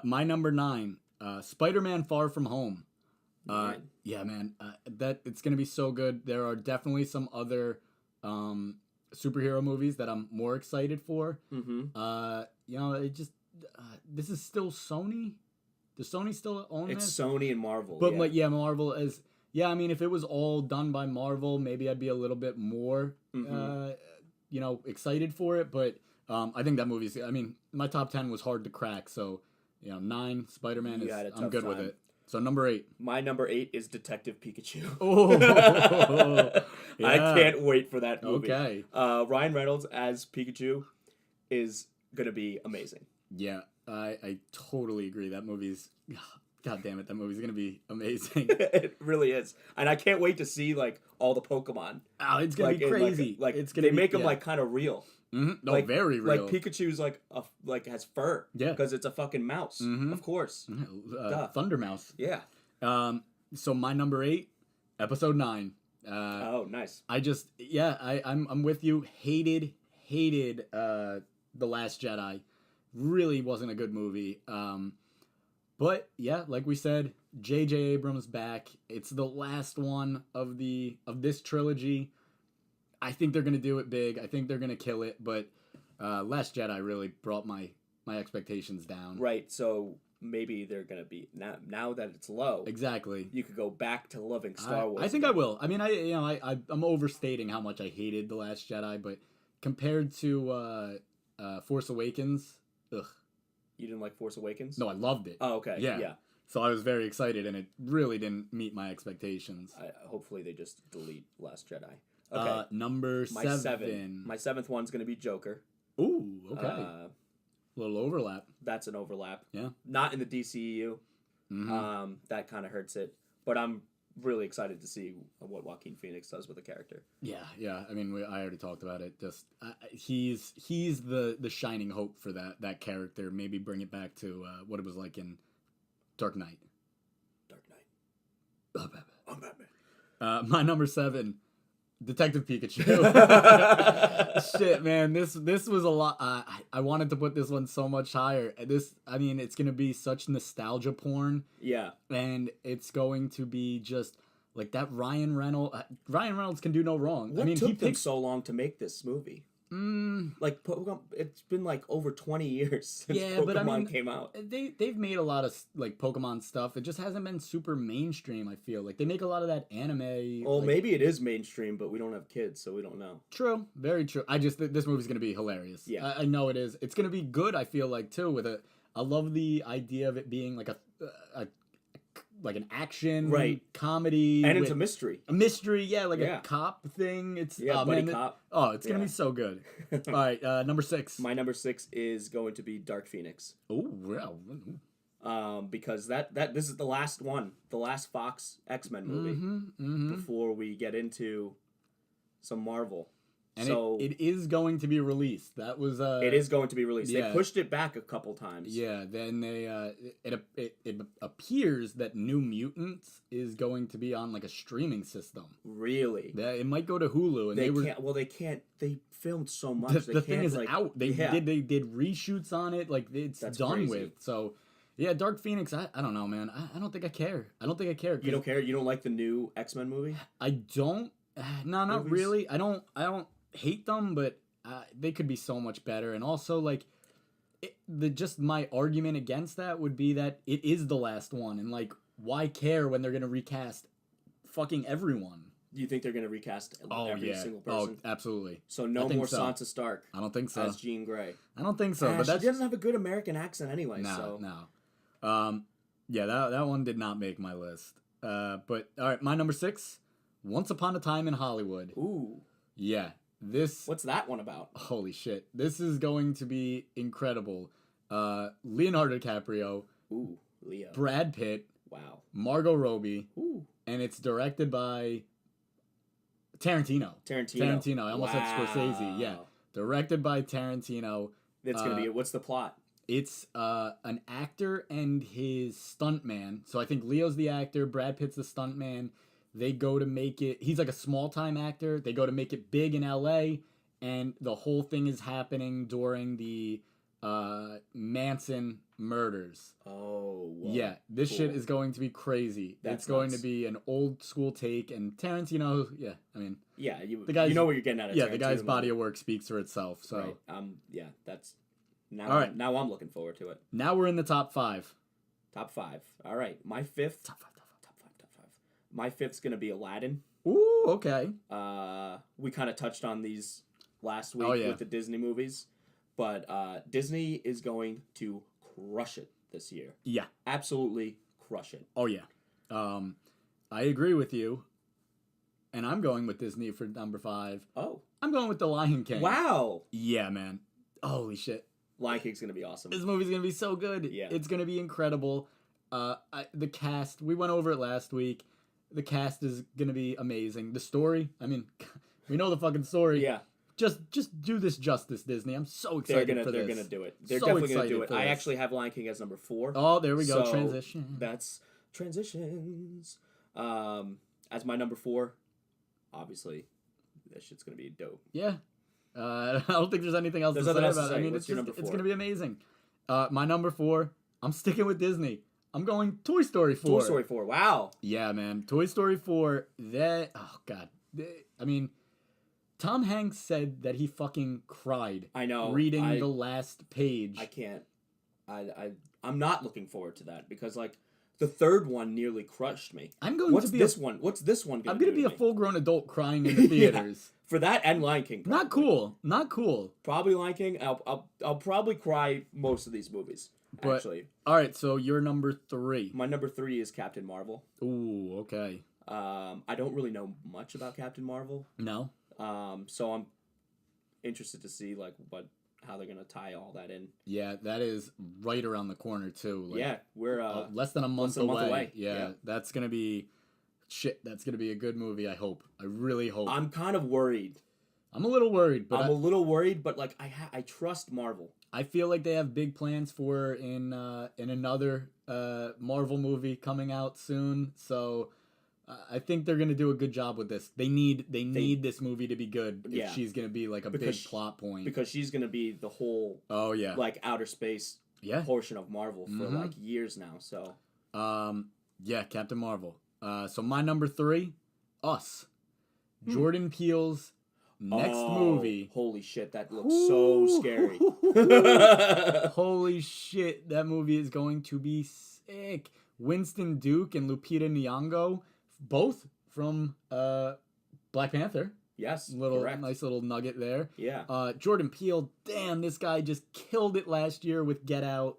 My number 9, Spider-Man Far From Home. Yeah, man, that it's going to be so good. There are definitely some other superhero movies that I'm more excited for. It just, this is still Sony? Does Sony still own this? It's Sony and Marvel. But, Marvel is... Yeah, I mean, if it was all done by Marvel, maybe I'd be a little bit more, excited for it. But I think that movie's... I mean, my top 10 was hard to crack. So, 9, Spider-Man is... I'm good with it. So, number 8. My number 8 is Detective Pikachu. Oh! Yeah. I can't wait for that movie. Okay. Ryan Reynolds as Pikachu is going to be amazing. Yeah, I totally agree. That movie's... God damn it, that movie's going to be amazing. It really is. And I can't wait to see, like, all the Pokemon. Oh, it's going to be crazy. It's gonna make them, like, kind of real. Mm-hmm. No, very real. Like, Pikachu's, like has fur. Yeah. Because it's a fucking mouse. Mm-hmm. Of course. Thunder Mouse. Yeah. So my number 8, episode 9. Oh, nice. I'm with you. Hated The Last Jedi. Really wasn't a good movie. But yeah, like we said, J.J. Abrams back. It's the last one of this trilogy. I think they're gonna do it big. I think they're gonna kill it. But Last Jedi really brought my expectations down. Right. So maybe they're gonna be now that it's low. Exactly. You could go back to loving Star Wars. I think I will. I mean, I'm overstating how much I hated The Last Jedi, but compared to Force Awakens, ugh. You didn't like Force Awakens? No, I loved it. Oh, okay. Yeah. So I was very excited, and it really didn't meet my expectations. Hopefully they just delete Last Jedi. Okay. Number 7. My 7th one's going to be Joker. Ooh, okay. A little overlap. That's an overlap. Yeah. Not in the DCEU. Mm-hmm. That kind of hurts it. But I'm really excited to see what Joaquin Phoenix does with the character. Yeah. I mean, I already talked about it. Just he's the shining hope for that character. Maybe bring it back to what it was like in Dark Knight. I'm Batman. My number 7, Detective Pikachu. Shit, man, this was a lot. I wanted to put this one so much higher. It's gonna be such nostalgia porn. Yeah, and it's going to be just like that. Ryan Reynolds can do no wrong. What took them so long to make this movie? Like Pokemon, it's been like over 20 years since Pokemon came out. They've made a lot of like Pokemon stuff. It just hasn't been super mainstream. I feel like they make a lot of that anime. Well, maybe it is mainstream, but we don't have kids, so we don't know. True, very true. This movie's gonna be hilarious. Yeah, I know it is. It's gonna be good. I feel like too. I love the idea of it being like like an action comedy, and it's a mystery. A mystery, yeah, like a cop thing. It's buddy cop. It's gonna be so good. All right, number 6. My number 6 is going to be Dark Phoenix. Oh, wow. Because this is the last one, the last Fox X-Men movie before we get into some Marvel. And so it is going to be released. That was it is going to be released. Yeah. They pushed it back a couple times. Yeah, then they it appears that New Mutants is going to be on like a streaming system. Really? It might go to Hulu, and they can't. They filmed so much. The thing is out. They did reshoots on it. Like That's done crazy. with. So yeah, Dark Phoenix. I don't know, man. I don't think I care. I don't think I care. You don't care? You don't like the new X-Men movie? I don't. No, not really. I don't hate them, but they could be so much better. And also, like, just my argument against that would be that it is the last one, and like, why care when they're gonna recast fucking everyone? You think they're gonna recast every single person? Oh, absolutely. So no more Sansa Stark. I don't think so. As Jean Grey. I don't think so. But she doesn't have a good American accent anyway. No. Yeah, that one did not make my list. But all right, my number 6, Once Upon a Time in Hollywood. Ooh. Yeah. What's that one about? Holy shit. This is going to be incredible. Leonardo DiCaprio, Ooh, Leo. Brad Pitt, Wow. Margot Robbie, Ooh. and it's directed by Tarantino. I almost said Scorsese. Yeah, directed by Tarantino. That's gonna be it. What's the plot? It's an actor and his stuntman. So I think Leo's the actor, Brad Pitt's the stuntman. They go to make it. He's like a small time actor. They go to make it big in L.A. and the whole thing is happening during the Manson murders. Oh, whoa. Yeah, this Cool. shit is going to be crazy. That's it's going nuts. to be an old school take, and Tarantino, yeah, I mean, Yeah, you guy's- know what you're getting at. yeah, the guy's body of work speaks for itself. So Right. Yeah, that's now. All right. Now I'm looking forward to it. now we're in the top 5. Top 5. All right, my fifth. Top 5. My fifth's gonna be Aladdin. Ooh, okay. We kind of touched on these last week Oh, yeah. with the Disney movies, but Disney is going to crush it this year. Yeah. Absolutely crush it. Oh, yeah. I agree with you. And I'm going with Disney for number 5. Oh, I'm going with The Lion King. wow! Yeah, man. Holy shit. Lion King's gonna be awesome. This movie's going to be so good. Yeah. It's going to be incredible. The cast, we went over it last week. The cast is going to be amazing. The story, I mean, we know the fucking story. Yeah, Just do this justice, Disney. I'm so excited for this. they're gonna do it. They're So definitely gonna do excited it. for I this. actually have Lion King as number 4. Oh, there we go. So, Transition. That's transitions. As my number 4, obviously, that shit's gonna be dope. Yeah. I don't think there's anything else There's to say nothing else to about it. I say. mean, What's your number it's 4? going to be amazing. My number 4, I'm sticking with Disney. I'm going Toy Story 4. Toy Story 4. Wow. Yeah, man. Toy Story 4, oh, God. I mean, Tom Hanks said that he fucking cried. I know. Reading the last page. I can't. I'm not looking forward to that because like the third one nearly crushed me. I'm going What's to be this one? What's this one? I'm going to be a me? full-grown adult crying in the theaters. For that and Lion King. Not cool. Not cool. Probably Lion King. I'll probably cry most of these movies. But, actually, all right, so you're number 3. my number 3 is Captain Marvel. Ooh, okay. I don't really know much about Captain Marvel. No? So I'm interested to see like how they're gonna tie all that in. Yeah, that is right around the corner too. Like, Yeah, we're less than a month than a month away. away. Yeah, Yeah. that's gonna be shit. That's gonna be a good movie. I hope. I really hope. I'm kind of worried. I'm a little worried, but I'm a little worried, but like I trust Marvel. I feel like they have big plans for in another Marvel movie coming out soon. So I think they're gonna do a good job with this. They need this movie to be good if Yeah. she's gonna be like a Because big plot point. Because she's gonna be the whole Oh yeah, like outer space yeah. portion of Marvel for Mhm. like years now. So Yeah, Captain Marvel. So my number 3, Us. Hmm. Jordan Peele's next movie. Holy shit, that looks so scary. Holy shit, that movie is going to be sick. Winston Duke and Lupita Nyong'o, both from Black Panther. Yes, correct. Nice little nugget there. Yeah. Jordan Peele, damn, this guy just killed it last year with Get Out.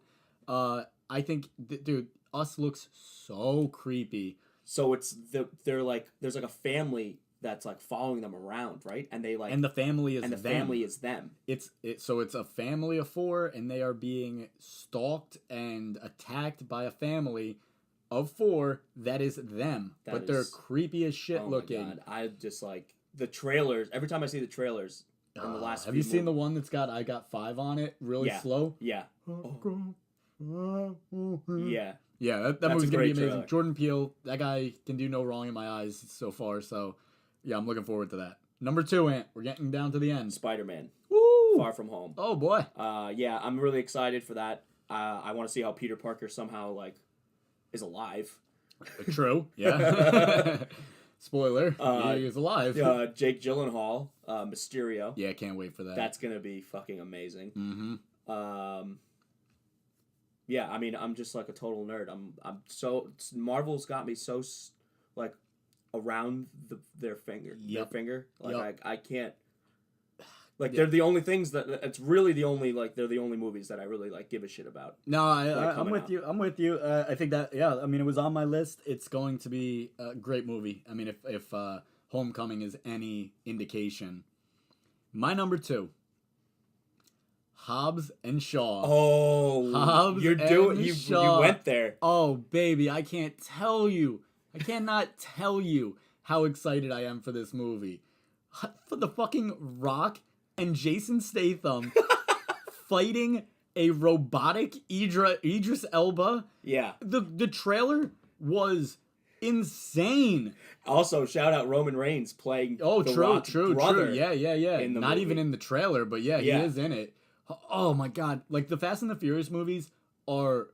I think, dude, Us looks so creepy. So they're like there's like a family that's like following them around, right? And they like And the family is and the them. family is them. So it's a family of 4, and they are being stalked and attacked by a family of 4 that is them. But they're creepy as shit Oh looking. my god! I just like the trailers. Every time I see the trailers in the last. Have you seen the one that's got I got 5 on it? Really Yeah. slow. Yeah. Yeah. Yeah, that That's movie's a gonna be great amazing. trailer. Jordan Peele, that guy can do no wrong in my eyes so far. So, yeah, I'm looking forward to that. Number 2, Ant. We're getting down to the end. Spider-Man. Woo! Far From Home. Oh boy. Yeah, I'm really excited for that. I want to see how Peter Parker somehow like is alive. True. Yeah. Spoiler. He is alive. Jake Gyllenhaal, Mysterio. Yeah, can't wait for that. That's gonna be fucking amazing. Mm-hmm. Yeah, I mean, I'm just like a total nerd. I'm so Marvel's got me so like around their finger, Yep. their finger. Like Yep. I can't. Like Yeah. they're the only things that it's really the only like they're the only movies that I really like give a shit about. No, I'm coming with out. you. I'm with you. I think that I mean, it was on my list. It's going to be a great movie. I mean, if Homecoming is any indication, my number 2, Hobbs and Shaw. Oh, Hobbs you Shaw. went there. Oh, baby, I can't tell you. I cannot tell you how excited I am for this movie. For the fucking Rock and Jason Statham fighting a robotic Idris Elba. Yeah. The trailer was insane. Also, shout out Roman Reigns playing Rock's brother. Yeah. Not movie. even in the trailer, but yeah, he is in it. Oh my god. Like, the Fast and the Furious movies are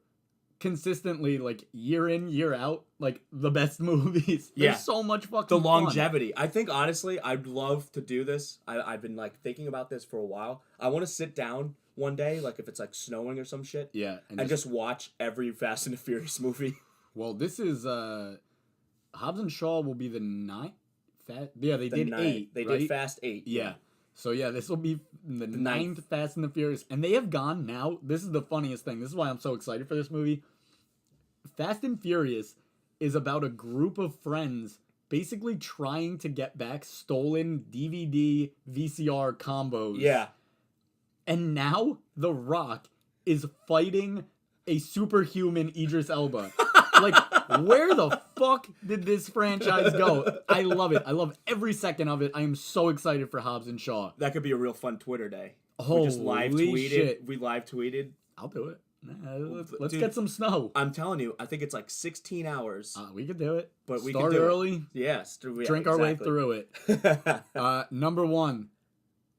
consistently, like, year in, year out, like, the best movies. There's so much fucking The longevity. Fun. I think, honestly, I'd love to do this. I've been, like, thinking about this for a while. I want to sit down one day, like, if it's, like, snowing or some shit. Yeah. And just watch every Fast and the Furious movie. Well, this is, Hobbs and Shaw will be the 9th? They did 8, They right? did Fast 8. Yeah. So, yeah, this will be the 9th Fast and the Furious. And they have gone now. This is the funniest thing. This is why I'm so excited for this movie. Fast and Furious is about a group of friends basically trying to get back stolen DVD, VCR combos. Yeah. And now The Rock is fighting a superhuman Idris Elba. Like, where the fuck did this franchise go? I love it. I love every second of it. I am so excited for Hobbs and Shaw. That could be a real fun Twitter day. Holy we just live tweeted. Shit. We live tweeted. I'll do it. Let's get some snow. I'm telling you, I think it's like 16 hours. We could do it. But we start can do early. It. Yes. Drink our way through it. Number 1.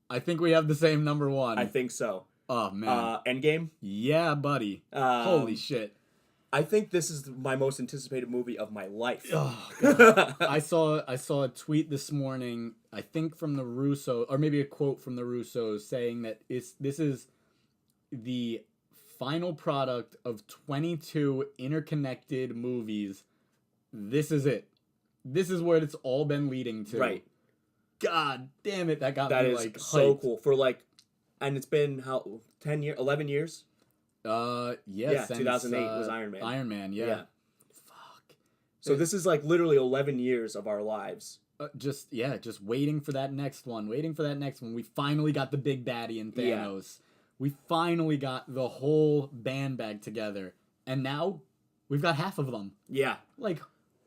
I think we have the same number 1. I think so. Oh, man. Endgame? Yeah, buddy. Holy shit. I think this is my most anticipated movie of my life. Oh, God. I saw a tweet this morning, I think from the Russo, or maybe a quote from the Russos, saying that this is the final product of 22 interconnected movies. This is it. This is what it's all been leading to. Right. God damn it, that got that me is like so hyped. Cool. For like, and it's been 11 years? Yeah, since 2008 was Iron Man. Iron Man, yeah. Fuck. So this is like literally 11 years of our lives. Just waiting for that next one. We finally got the big baddie in Thanos. Yeah. We finally got the whole band back together. And now we've got half of them. Yeah. Like,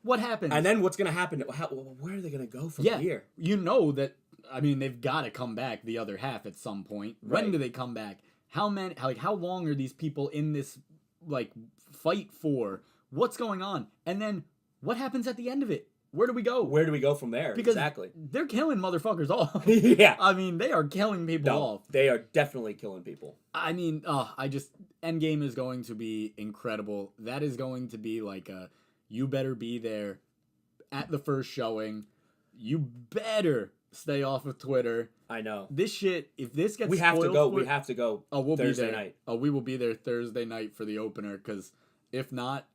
what happens? And then what's going to happen? Where are they going to go from here? You know that, I mean, they've got to come back the other half at some point. Right. When do they come back? How long are these people in this, like, fight for? What's going on? And then what happens at the end of it? Where do we go? Where do we go from there? Because exactly. They're killing motherfuckers off. Yeah. I mean, they are killing people off. They are definitely killing people. I mean, Endgame is going to be incredible. That is going to be like you better be there at the first showing. You better stay off of Twitter. I know. This shit, if this gets we have to go. We have to go. We'll Thursday be there. night. We will be there Thursday night for the opener, because if not,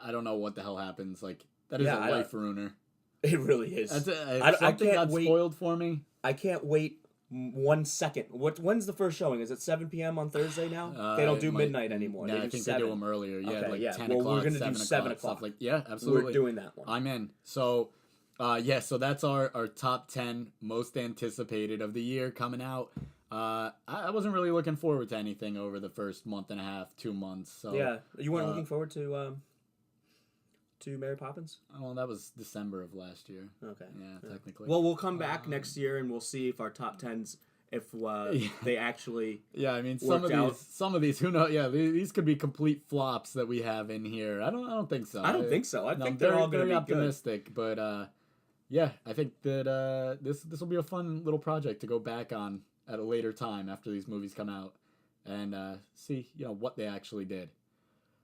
I don't know what the hell happens. Like, that is a life ruiner. It really is. Something got spoiled for me. I can't wait 1 second. When's the first showing? Is it 7 p.m. on Thursday now? They don't do midnight anymore. No, I think 7. They do them earlier. Yeah, okay, like 10 o'clock, we're going to do 7 o'clock. Like, yeah, absolutely. We're doing that one. I'm in. So, so that's our top 10 most anticipated of the year coming out. I wasn't really looking forward to anything over the first month and a half, 2 months. So yeah, you weren't looking forward to Mary Poppins? Oh, that was December of last year. Okay. Yeah, technically. Well, we'll come back next year and we'll see if our top 10s, if they actually I mean, some of these, who knows? Yeah, these could be complete flops that we have in here. I don't think so. I don't think so. I think they're all going to be optimistic, good. But yeah, I think that this will be a fun little project to go back on at a later time after these movies come out and see what they actually did.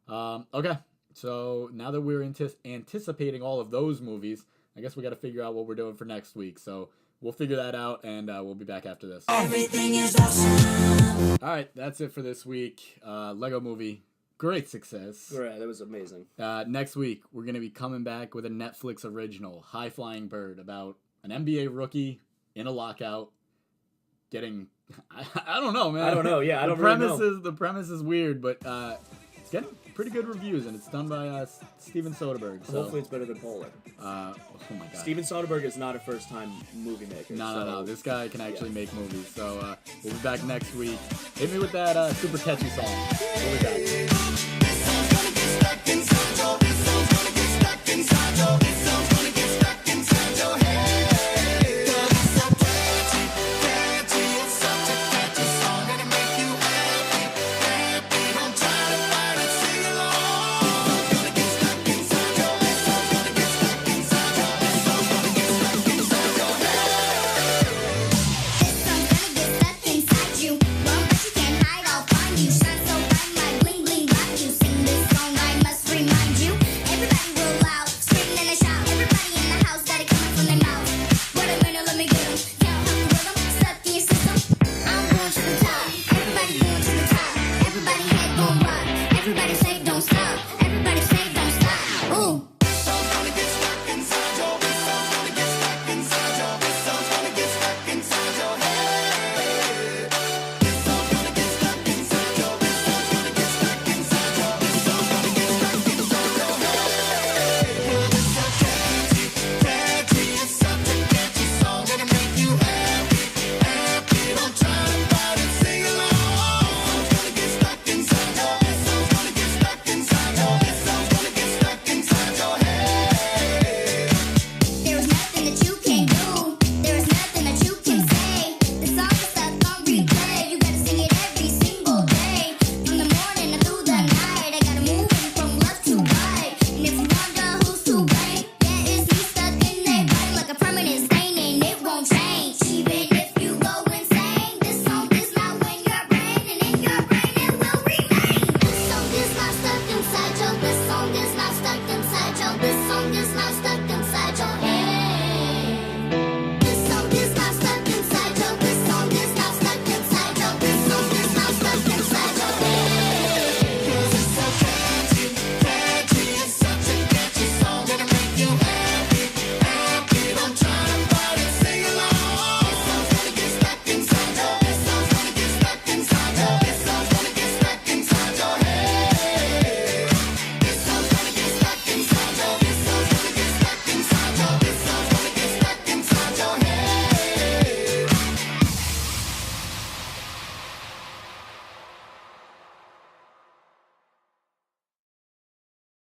Okay. So now that we're anticipating all of those movies, I guess we got to figure out what we're doing for next week. So we'll figure that out, and we'll be back after this. Everything is awesome. All right, that's it for this week. Lego Movie, great success. Right, that was amazing. Next week, we're going to be coming back with a Netflix original, High Flying Bird, about an NBA rookie in a lockout getting... I don't know, man. I don't know, yeah, I don't really know. The premise is weird, but... it's getting pretty good reviews, and it's done by Steven Soderbergh. So hopefully it's better than Polar. Oh my god. Steven Soderbergh is not a first-time movie maker. No. This guy can actually make movies. So we'll be back next week. Hit me with that super catchy song. We'll be back.